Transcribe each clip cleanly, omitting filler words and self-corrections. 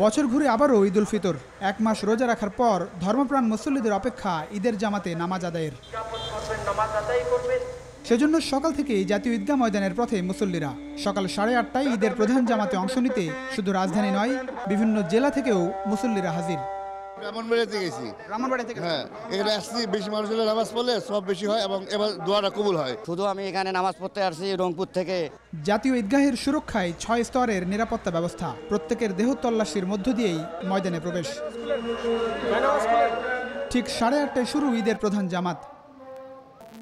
বছর ঘুরে আবারও ঈদুল ফিতর। এক মাস রোজা রাখার পর ধর্মপ্রাণ মুসল্লিদের অপেক্ষা ঈদের জামাতে নামাজ আদায়ের। সেজন্য সকাল থেকেই জাতীয় ঈদগাহ ময়দানের পথে মুসল্লিরা। সকাল 8:30টায় ঈদের প্রধান জামাতে অংশ নিতে শুধু রাজধানী নয়, বিভিন্ন জেলা থেকেও মুসল্লিরা হাজির। ব্রাহ্মণবাড়িয়াতে গেছি। হ্যাঁ, এখানে আসছি, বেশি মানুষ হলে নামাজ পড়লে সব বেশি হয় এবং এবার দোয়াটা কবুল হয়। শুধু আমি এখানে নামাজ পড়তে আসছি রংপুর থেকে। জাতীয় ঈদগাহের সুরক্ষায় 6 স্তরের নিরাপত্তা ব্যবস্থা। প্রত্যেকের দেহ তল্লাশির মধ্য দিয়েই ময়দানে প্রবেশ। ঠিক 8:30টায় শুরু ঈদের প্রধান জামাত।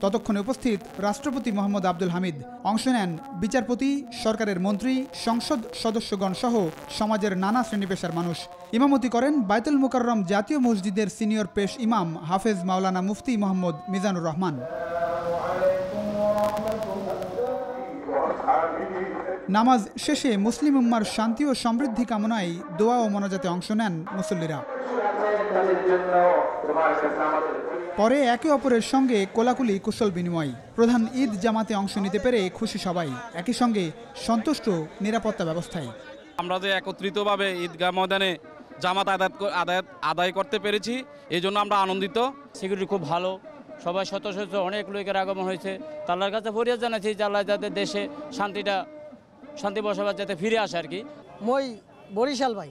ততক্ষণে উপস্থিত রাষ্ট্রপতি মোহাম্মদ আব্দুল হামিদ। অংশ নেন বিচারপতি, সরকারের মন্ত্রী, সংসদ সদস্যগণ সহ সমাজের নানা শ্রেণী পেশার মানুষ। ইমামতি করেন বায়তুল মুকাররম জাতীয় মসজিদের সিনিয়র পেশ ইমাম হাফেজ মাওলানা মুফতি মোহাম্মদ মিজানুর রহমান। নামাজ শেষে মুসলিম উম্মার শান্তি ও সমৃদ্ধি কামনায় দোয়া ও মোনাজাতে অংশ নেন মুসল্লিরা। পরে একে অপরের সঙ্গে কোলাকুলি, কুশল বিনিময়। প্রধান ঈদ জামাতে অংশ নিতে পেরে খুশি সবাই, একই সঙ্গে সন্তুষ্ট নিরাপত্তা ব্যবস্থায়। আমরা যে একত্রিতভাবে ঈদগাহ ময়দানে জামাত আদায় করতে পেরেছি, এই জন্য আমরা আনন্দিত। সিকিউরিটি খুব ভালো, সবাই শত শত অনেক লোকের আগমন হয়েছে। আল্লাহর কাছে ফরিয়াদ জানাচ্ছি যে আল্লাহ যাতে দেশে শান্তি বসবাস যাতে ফিরে আসে আর কি। মই বরিশাল ভাই,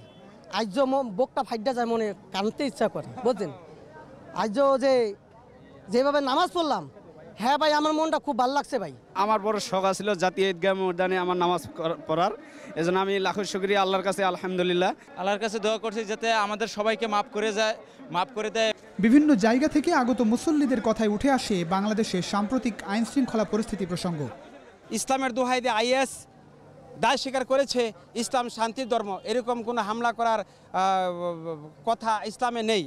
আজ বুকটা ফাইডা যায়, মনে কানতে ইচ্ছা করে, বুঝছেন। আজ যেভাবে নামাজ পড়লাম, হ্যাঁ ভাই, আমার মনটা খুব ভালো লাগছে ভাই। আমার বড় শখ ছিল জাতীয় ঈদগাহ ময়দানে আমার নামাজ পড়ার, এজন্য আমি লাখো শুকরিয়া আল্লাহর কাছে, আলহামদুলিল্লাহ। আল্লাহর কাছে দোয়া করছি যাতে আমাদের সবাইকে মাফ করে দেয়। বিভিন্ন জায়গা থেকে আগত মুসল্লিদের কথায় উঠে আসে বাংলাদেশের সাম্প্রতিক আইন শৃঙ্খলা পরিস্থিতি প্রসঙ্গ। ইসলামের দোহাই দিয়ে IS দায় স্বীকার করেছে ইসলাম শান্তির ধর্ম, এরকম কোনো হামলা করার কথা ইসলামে নেই।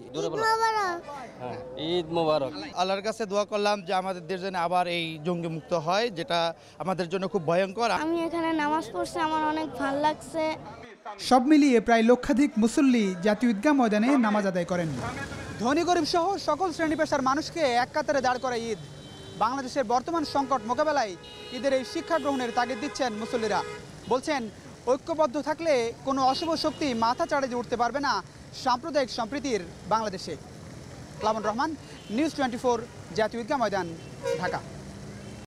ঈদ মোবারক। আল্লাহর কাছে দোয়া করলাম যে আমাদের দেশ যেন আবার এই জঙ্গি মুক্ত হয়, যেটা আমাদের জন্য খুব ভয়ঙ্কর। আমি এখানে নামাজ পড়ছি, আমার অনেক ভালো লাগছে। সব মিলিয়ে প্রায় লক্ষাধিক মুসল্লি জাতীয় ঈদগাহ ময়দানে নামাজ আদায় করেন। ধনী গরিব সহ সকল শ্রেণী পেশার মানুষকে এক কাতারে দাঁড় করা ঈদ। বাংলাদেশের বর্তমান সংকট মোকাবেলায় ঈদের এই শিক্ষা গ্রহণের তাগিদ দিচ্ছেন মুসল্লিরা। বলছেন, ঐক্যবদ্ধ থাকলে কোনো অশুভ শক্তি মাথা চাড়িয়ে উঠতে পারবে না সাম্প্রদায়িক সম্প্রীতির বাংলাদেশে। লাবন রহমান, নিউজ 24, জাতীয় ঈদগাহ ময়দান, ঢাকা।